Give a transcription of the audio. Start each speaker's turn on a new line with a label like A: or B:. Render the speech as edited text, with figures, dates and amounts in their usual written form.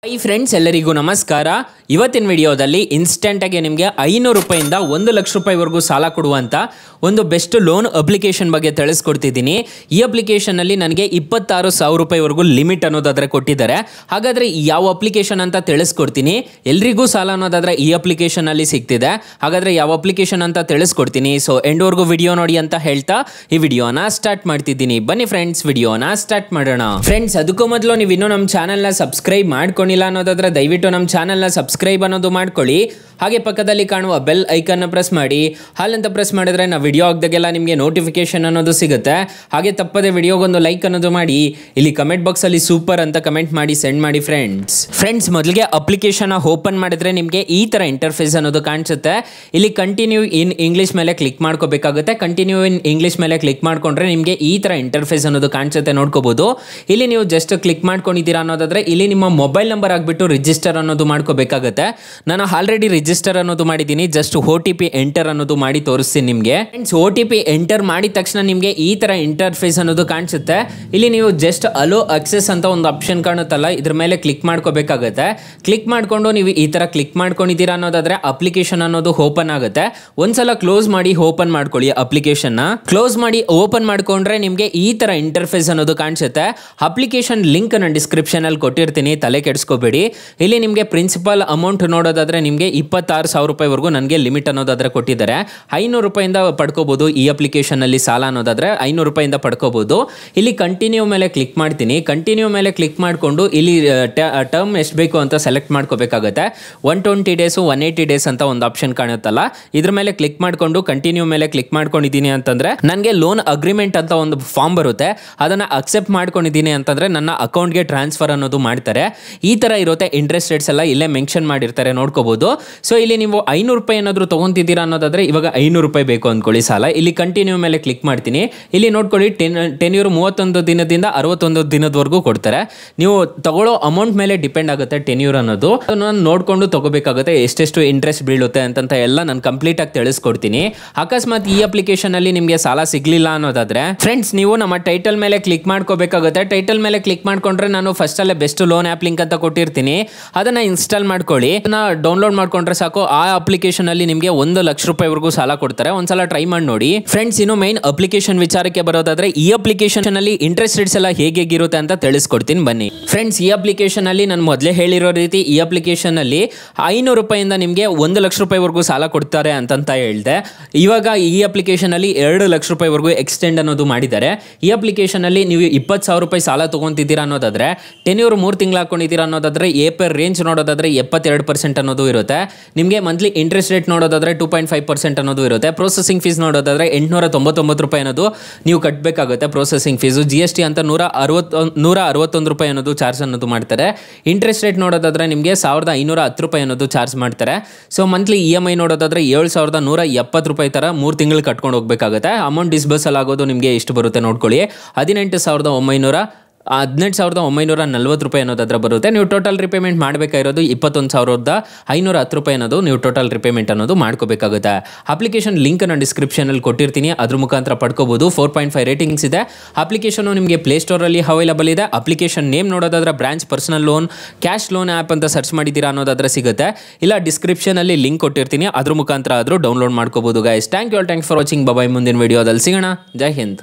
A: Hi friends, ಎಲ್ಲರಿಗೂ ನಮಸ್ಕಾರ. ಇವತ್ತಿನ ವಿಡಿಯೋದಲ್ಲಿ ಇನ್ಸ್ಟೆಂಟಾಗಿ ನಿಮಗೆ 500 ರೂಪಾಯಿಂದ 1 ಲಕ್ಷ ರೂಪಾಯಿವರೆಗೂ ಸಾಲ ಕೊಡುವಂಥ ಒಂದು ಬೆಸ್ಟ್ ಲೋನ್ ಅಪ್ಲಿಕೇಶನ್ ಬಗ್ಗೆ ತಿಳಿಸ್ಕೊಡ್ತಿದ್ದೀನಿ. ಈ ಅಪ್ಲಿಕೇಶನಲ್ಲಿ ನನಗೆ 26,000 ರೂಪಾಯಿವರೆಗೂ ಲಿಮಿಟ್ ಅನ್ನೋದಾದರೆ ಕೊಟ್ಟಿದ್ದಾರೆ. ಹಾಗಾದರೆ ಯಾವ ಅಪ್ಲಿಕೇಶನ್ ಅಂತ ತಿಳಿಸ್ಕೊಡ್ತೀನಿ. ಎಲ್ರಿಗೂ ಸಾಲ ಅನ್ನೋದಾದರೆ ಈ ಅಪ್ಲಿಕೇಶನಲ್ಲಿ ಸಿಗ್ತಿದೆ. ಹಾಗಾದರೆ ಯಾವ ಅಪ್ಲಿಕೇಶನ್ ಅಂತ ತಿಳಿಸ್ಕೊಡ್ತೀನಿ. ಸೊ ಎಂಡ್ವರೆಗೂ ವಿಡಿಯೋ ನೋಡಿ ಅಂತ ಹೇಳ್ತಾ ಈ ವಿಡಿಯೋನ ಸ್ಟಾರ್ಟ್ ಮಾಡ್ತಿದ್ದೀನಿ. ಬನ್ನಿ ಫ್ರೆಂಡ್ಸ್, ವಿಡಿಯೋನ ಸ್ಟಾರ್ಟ್ ಮಾಡೋಣ. ಫ್ರೆಂಡ್ಸ್, ಅದಕ್ಕೂ ಮೊದಲು ನೀವು ಇನ್ನೂ ನಮ್ಮ ಚಾನಲ್ನ ಸಬ್ಸ್ಕ್ರೈಬ್ ಮಾಡ್ಕೊಂಡಿಲ್ಲ ಅನ್ನೋದಾದ್ರೆ ದಯವಿಟ್ಟು ನಮ್ಮ ಚಾನಲ್ನ ಸಬ್ಸ್ಕ್ರೈಬ್ ಅನ್ನೋದು ಮಾಡ್ಕೊಳ್ಳಿ. ಹಾಗೆ ಪಕ್ಕದಲ್ಲಿ ಕಾಣುವ ಬೆಲ್ ಐಕನ್ನ ಪ್ರೆಸ್ ಮಾಡಿ. ಹಾಲಂತ ಪ್ರೆಸ್ ಮಾಡಿದ್ರೆ ನಾವು ವಿಡಿಯೋ ಹಾಕಿದಾಗೆಲ್ಲ ನಿಮಗೆ ನೋಟಿಫಿಕೇಶನ್ ಅನ್ನೋದು ಸಿಗುತ್ತೆ. ಹಾಗೆ ತಪ್ಪದೆ ವಿಡಿಯೋಗೊಂದು ಲೈಕ್ ಅನ್ನೋದು ಮಾಡಿ. ಇಲ್ಲಿ ಕಮೆಂಟ್ ಬಾಕ್ಸಲ್ಲಿ ಸೂಪರ್ ಅಂತ ಕಮೆಂಟ್ ಮಾಡಿ ಸೆಂಡ್ ಮಾಡಿ ಫ್ರೆಂಡ್ಸ್. ಮೊದಲಿಗೆ ಅಪ್ಲಿಕೇಶನ್ ಓಪನ್ ಮಾಡಿದ್ರೆ ನಿಮಗೆ ಈ ಥರ ಇಂಟರ್ಫೇಸ್ ಅನ್ನೋದು ಕಾಣಿಸುತ್ತೆ. ಇಲ್ಲಿ ಕಂಟಿನ್ಯೂ ಇನ್ ಇಂಗ್ಲೀಷ್ ಮೇಲೆ ಕ್ಲಿಕ್ ಮಾಡ್ಕೋಬೇಕಾಗುತ್ತೆ. ಕಂಟಿನ್ಯೂ ಇನ್ ಇಂಗ್ಲೀಷ್ ಮೇಲೆ ಕ್ಲಿಕ್ ಮಾಡ್ಕೊಂಡ್ರೆ ನಿಮಗೆ ಈ ಥರ ಇಂಟರ್ಫೇಸ್ ಅನ್ನೋದು ಕಾಣಿಸುತ್ತೆ, ನೋಡ್ಕೋಬಹುದು. ಇಲ್ಲಿ ನೀವು ಜಸ್ಟ್ ಕ್ಲಿಕ್ ಮಾಡ್ಕೊಂಡಿದ್ದೀರಾ ಅನ್ನೋದಾದ್ರೆ ಇಲ್ಲಿ ನಿಮ್ಮ ಮೊಬೈಲ್ ನಂಬರ್ ಆಗಿಬಿಟ್ಟು ರಿಜಿಸ್ಟರ್ ಅನ್ನೋದು ಮಾಡ್ಕೋಬೇಕಾಗುತ್ತೆ. ನಾನು ಆಲ್ರೆಡಿ ರಿಜಿಸ್ಟರ್ ಅನ್ನೋದು ಮಾಡಿದ್ದೀನಿ. ಜಸ್ಟ್ OTP ಎಂಟರ್ ಅನ್ನೋದು ಮಾಡಿ ತೋರಿಸ್ತೀನಿ ನಿಮಗೆ. ಫ್ರೆಂಡ್ಸ್, OTP ಎಂಟರ್ ಮಾಡಿದ ತಕ್ಷಣ ನಿಮಗೆ ಈ ತರ ಇಂಟರ್ಫೇಸ್ ಅನ್ನೋದು ಕಾಣಿಸುತ್ತೆ. ಇಲ್ಲಿ ನೀವು ಜಸ್ಟ್ ಅಲೋ ಅಕ್ಸೆಸ್ ಅಂತ ಒಂದು ಆಪ್ಷನ್ ಕಾಣುತ್ತಲ್ಲ, ಇದ್ರ ಮೇಲೆ ಕ್ಲಿಕ್ ಮಾಡ್ಕೋಬೇಕಾಗುತ್ತೆ. ಕ್ಲಿಕ್ ಮಾಡ್ಕೊಂಡು ನೀವು ಈ ತರ ಕ್ಲಿಕ್ ಮಾಡ್ಕೊಂಡಿದ್ದೀರಾ ಅನ್ನೋದಾದ್ರೆ ಅಪ್ಲಿಕೇಶನ್ ಅನ್ನೋದು ಓಪನ್ ಆಗುತ್ತೆ. ಒಂದ್ಸಲ ಕ್ಲೋಸ್ ಮಾಡಿ ಓಪನ್ ಮಾಡ್ಕೊಳ್ಳಿ. ಅಪ್ಲಿಕೇಶನ್ ಕ್ಲೋಸ್ ಮಾಡಿ ಓಪನ್ ಮಾಡ್ಕೊಂಡ್ರೆ ನಿಮಗೆ ಈ ತರ ಇಂಟರ್ಫೇಸ್ ಅನ್ನೋದು ಕಾಣಿಸುತ್ತೆ. ಅಪ್ಲಿಕೇಶನ್ ಲಿಂಕ್ ನಾನು ಡಿಸ್ಕ್ರಿಪ್ಷನ್ ಅಲ್ಲಿ ಕೊಟ್ಟಿರ್ತೀನಿ, ತಲೆ ಕೆಡಿಸ್ಕೋಬೇಡಿ. ಇಲ್ಲಿ ನಿಮಗೆ ಪ್ರಿನ್ಸಿಪಲ್ ಅಮೌಂಟ್ ನೋಡೋದಾದ್ರೆ ನಿಮಗೆ 26,000 ರೂಪಾಯಿವರೆಗೂ ನನಗೆ ಲಿಮಿಟ್ ಅನ್ನೋದಾದ್ರೆ ಕೊಟ್ಟಿದ್ದಾರೆ. 500 ರೂಪಾಯಿಂದ ಪಡ್ಕೋಬಹುದು. ಈ ಅಪ್ಲಿಕೇಶನ್ ಅಲ್ಲಿ ಸಾಲ ಅನ್ನೋದಾದ್ರೆ 500 ರೂಪಾಯಿಂದ ಪಡ್ಕೋಬಹುದು. ಇಲ್ಲಿ ಕಂಟಿನ್ಯೂ ಮೇಲೆ ಕ್ಲಿಕ್ ಮಾಡ್ತೀನಿ. ಕಂಟಿನ್ಯೂ ಮೇಲೆ ಕ್ಲಿಕ್ ಮಾಡಿಕೊಂಡು ಇಲ್ಲಿ ಟರ್ಮ್ ಎಷ್ಟು ಬೇಕು ಅಂತ ಸೆಲೆಕ್ಟ್ ಮಾಡ್ಕೋಬೇಕಾಗುತ್ತೆ. 120 ಡೇಸು 180 ಡೇಸ್ ಅಂತ ಒಂದು ಆಪ್ಷನ್ ಕಾಣುತ್ತಲ್ಲ, ಇದ್ರ ಮೇಲೆ ಕ್ಲಿಕ್ ಮಾಡಿಕೊಂಡು ಕಂಟಿನ್ಯೂ ಮೇಲೆ ಕ್ಲಿಕ್ ಮಾಡ್ಕೊಂಡಿದ್ದೀನಿ ಅಂತಂದ್ರೆ ನನಗೆ ಲೋನ್ ಅಗ್ರಿಮೆಂಟ್ ಅಂತ ಒಂದು ಫಾರ್ಮ್ ಬರುತ್ತೆ. ಅದನ್ನ ಅಕ್ಸೆಪ್ಟ್ ಮಾಡ್ಕೊಂಡಿದ್ದೀನಿ ಅಂತಂದ್ರೆ ನನ್ನ ಅಕೌಂಟ್ಗೆ ಟ್ರಾನ್ಸ್ಫರ್ ಅನ್ನೋದು ಮಾಡ್ತಾರೆ. ಈ ತರ ಇರುತ್ತೆ. ಇಂಟ್ರೆಸ್ಟ್ ರೇಟ್ಸ್ ಎಲ್ಲ ಇಲ್ಲೇ ಮೆನ್ಷನ್ ಮಾಡಿರ್ತಾರೆ, ನೋಡ್ಕೋಬಹುದು. ಸೊ ಇಲ್ಲಿ ನೀವು 500 ರೂಪಾಯಿ ಏನಾದರೂ ತಗೊಂತಿದ್ದೀರಾ ಅನ್ನೋದಾದ್ರೆ ಇವಾಗ 500 ರೂಪಾಯಿ ಬೇಕು ಅಂದ್ಕೊಳ್ಳಿ ಸಾಲ. ಇಲ್ಲಿ ಕಂಟಿನ್ಯೂ ಮೇಲೆ ಕ್ಲಿಕ್ ಮಾಡ್ತೀನಿ. ಇಲ್ಲಿ ನೋಡ್ಕೊಳ್ಳಿ, ಟೆನ್ಯೂರ್ 31 ದಿನದಿಂದ 61 ದಿನದವರೆಗೂ ಕೊಡ್ತಾರೆ. ನೀವು ತಗೊಳ್ಳೋ ಅಮೌಂಟ್ ಮೇಲೆ ಡಿಪೆಂಡ್ ಆಗುತ್ತೆ ಟೆನ್ಯೂರ್ ಅನ್ನೋದು. ನಾನು ನೋಡ್ಕೊಂಡು ತಗೋಬೇಕಾಗುತ್ತೆ ಎಷ್ಟೆಷ್ಟು ಇಂಟ್ರೆಸ್ಟ್ ಬೀಳುತ್ತೆ ಅಂತ ಎಲ್ಲ ನಾನು ಕಂಪ್ಲೀಟ್ ಆಗಿ ತಿಳಿಸ್ಕೊಡ್ತೀನಿ. ಅಕಸ್ಮಾತ್ ಈ ಅಪ್ಲಿಕೇಶನ್ ಅಲ್ಲಿ ನಿಮಗೆ ಸಾಲ ಸಿಗ್ಲಿಲ್ಲ ಅನ್ನೋದಾದ್ರೆ ಫ್ರೆಂಡ್ಸ್, ನೀವು ನಮ್ಮ ಟೈಟಲ್ ಮೇಲೆ ಕ್ಲಿಕ್ ಮಾಡ್ಕೋಬೇಕಾಗುತ್ತೆ. ಟೈಟಲ್ ಮೇಲೆ ಕ್ಲಿಕ್ ಮಾಡ್ಕೊಂಡ್ರೆ ನಾನು ಫಸ್ಟ್ ಅಲ್ಲೇ ಬೆಸ್ಟ್ ಲೋನ್ ಆ್ಯಪ್ ಲಿಂಕ್ ಅಂತ ಕೊಟ್ಟಿರ್ತೀನಿ, ಅದನ್ನ ಇನ್ಸ್ಟಾಲ್ ಮಾಡ್ಕೊಳ್ಳಿ. ಅದನ್ನ ಡೌನ್ಲೋಡ್ ಮಾಡ್ಕೊಂಡ್ರೆ ಸಾಕು. ಆ ಅಪ್ಲಿಕೇಶನ್ ಅಲ್ಲಿ ನಿಮಗೆ 1 ಲಕ್ಷ ರೂಪಾಯಿವರೆಗೂ ಸಾಲ ಕೊಡ್ತಾರೆ. ಒಂದ್ಸಲ ಟ್ರೈ ಮಾಡಿ ನೋಡಿ ಫ್ರೆಂಡ್ಸ್. ಇನ್ನು ಮೈನ್ ಅಪ್ಲಿಕೇಶನ್ ವಿಚಾರಕ್ಕೆ ಬರೋದಾದ್ರೆ ಈ ಅಪ್ಲಿಕೇಶನ್ ಅಲ್ಲಿ ಇಂಟ್ರೆಸ್ಟ್ ರೇಟ್ಸ್ ಎಲ್ಲ ಹೇಗಿರುತ್ತೆ ಅಂತ ತಿಳಿಸ್ಕೊಡ್ತೀನಿ, ಬನ್ನಿ ಫ್ರೆಂಡ್ಸ್. ಈ ಅಪ್ಲಿಕೇಶನ್ ಅಲ್ಲಿ ನಾನು ಮೊದಲೇ ಹೇಳಿರೋ ರೀತಿ ಈ ಅಪ್ಲಿಕೇಶನ್ ಅಲ್ಲಿ 500 ರೂಪಾಯಿಂದ ನಿಮಗೆ 1 ಲಕ್ಷ ರೂಪಾಯಿವರೆಗೂ ಸಾಲ ಕೊಡ್ತಾರೆ ಅಂತ ಹೇಳಿದೆ. ಇವಾಗ ಈ ಅಪ್ಲಿಕೇಶನ್ ಅಲ್ಲಿ 2 ಲಕ್ಷ ರೂಪಾಯಿವರೆಗೂ ಎಕ್ಸ್ಟೆಂಡ್ ಅನ್ನೋದು ಮಾಡಿದ್ದಾರೆ. ಈ ಅಪ್ಲಿಕೇಶನ್ ಅಲ್ಲಿ ನೀವು 20,000 ರೂಪಾಯಿ ಸಾಲ ತಗೊಂತಿದ್ದೀರಾ ಅನ್ನೋದಾದ್ರೆ ಟೆನ್ಯೂರ್ 3 ತಿಂಗಳು ಹಾಕೊಂಡಿದ್ದೀರಾ ಅನ್ನೋದಾದ್ರೆ ಏಪರ್ ರೇಂಜ್ ನೋಡೋದಾದ್ರೆ 72% ಅನ್ನೋದು ಇರುತ್ತೆ. ನಿಮಗೆ ಮಂತ್ಲಿ ಇಂಟ್ರೆಸ್ಟ್ ರೇಟ್ ನೋಡೋದಾದ್ರೆ 2.5% ಅನ್ನೋದು ಇರುತ್ತೆ. ಪ್ರೊಸೆಸಿಂಗ್ ಫೀಸ್ ನೋಡೋದಾದ್ರೆ 899 ರೂಪಾಯಿ ಅನ್ನೋದು ನೀವು ಕಟ್ಟಬೇಕಾಗುತ್ತೆ. ಪ್ರೊಸೆಸಿಂಗ್ ಫೀಸು GST ಅಂತ 161 ರೂಪಾಯಿ ಅನ್ನೋದು ಚಾರ್ಜ್ ಅನ್ನೋದು ಮಾಡ್ತಾರೆ. ಇಂಟ್ರೆಸ್ಟ್ ರೇಟ್ ನೋಡೋದಾದ್ರೆ ನಿಮಗೆ 1,510 ರೂಪಾಯಿ ಅನ್ನೋದು ಚಾರ್ಜ್ ಮಾಡ್ತಾರೆ. ಸೊ ಮಂತ್ಲಿ EMI ನೋಡೋದಾದ್ರೆ 7,170 ರೂಪಾಯಿ ತರ 3 ತಿಂಗಳು ಕಟ್ಕೊಂಡು ಹೋಗ್ಬೇಕಾಗುತ್ತೆ. ಅಮೌಂಟ್ ಡಿಸ್ಬರ್ಸಲ್ ಆಗೋದು ನಿಮಗೆ ಎಷ್ಟು ಬರುತ್ತೆ ನೋಡ್ಕೊಳ್ಳಿ, 18,940 ರೂಪಾಯಿ ಅನ್ನೋದಾದ್ರೆ ಬರುತ್ತೆ. ನೀವು ಟೋಟಲ್ ರಿಪೇಮೆಂಟ್ ಮಾಡಬೇಕಾಗಿರೋದು 21,510 ರೂಪಾಯಿ ಅನ್ನೋದು ನೀವು ಟೋಟಲ್ ರಿಪೇಮೆಂಟ್ ಅನ್ನೋದು ಮಾಡ್ಕೋಬೇಕಾಗುತ್ತೆ. ಅಪ್ಲಿಕೇಶನ್ ಲಿಂಕ್ ನಾನು ಡಿಸ್ಕ್ರಿಪ್ಷನ್ ಅಲ್ಲಿ ಕೊಟ್ಟಿರ್ತೀನಿ, ಅದ್ರ ಮುಖಾಂತರ ಪಡ್ಕೋಬಹುದು. 4.5 ರೇಟಿಂಗ್ಸ್ ಇದೆ. ಅಪ್ಲಿಕೇಶನ್ ನಿಮಗೆ ಪ್ಲೇಸ್ಟೋರ್ ಅಲ್ಲಿ ಅವೈಲೇಬಲ್ ಇದೆ. ಅಪ್ಲಿಕೇಶನ್ ನೇಮ್ ನೋಡೋದಾದ್ರೆ branch personal loan cash loan app ಅಂತ ಸರ್ಚ್ ಮಾಡಿದ್ದೀರಾ ಅನ್ನೋದಾದ್ರೆ ಸಿಗುತ್ತೆ. ಇಲ್ಲ ಡಿಸ್ಕ್ರಿಪ್ಷನ್ ಅಲ್ಲಿ ಲಿಂಕ್ ಕೊಟ್ಟಿರ್ತೀನಿ, ಅದ್ರ ಮುಖಾಂತರ ಆದರೂ ಡೌನ್ಲೋಡ್ ಮಾಡ್ಕೋಬಹುದು. Guys, thank you for watching. Bye, ಮುಂದಿನ ವಿಡಿಯೋದಲ್ಲಿ ಸಿಗೋಣ. ಜೈ ಹಿಂದ್.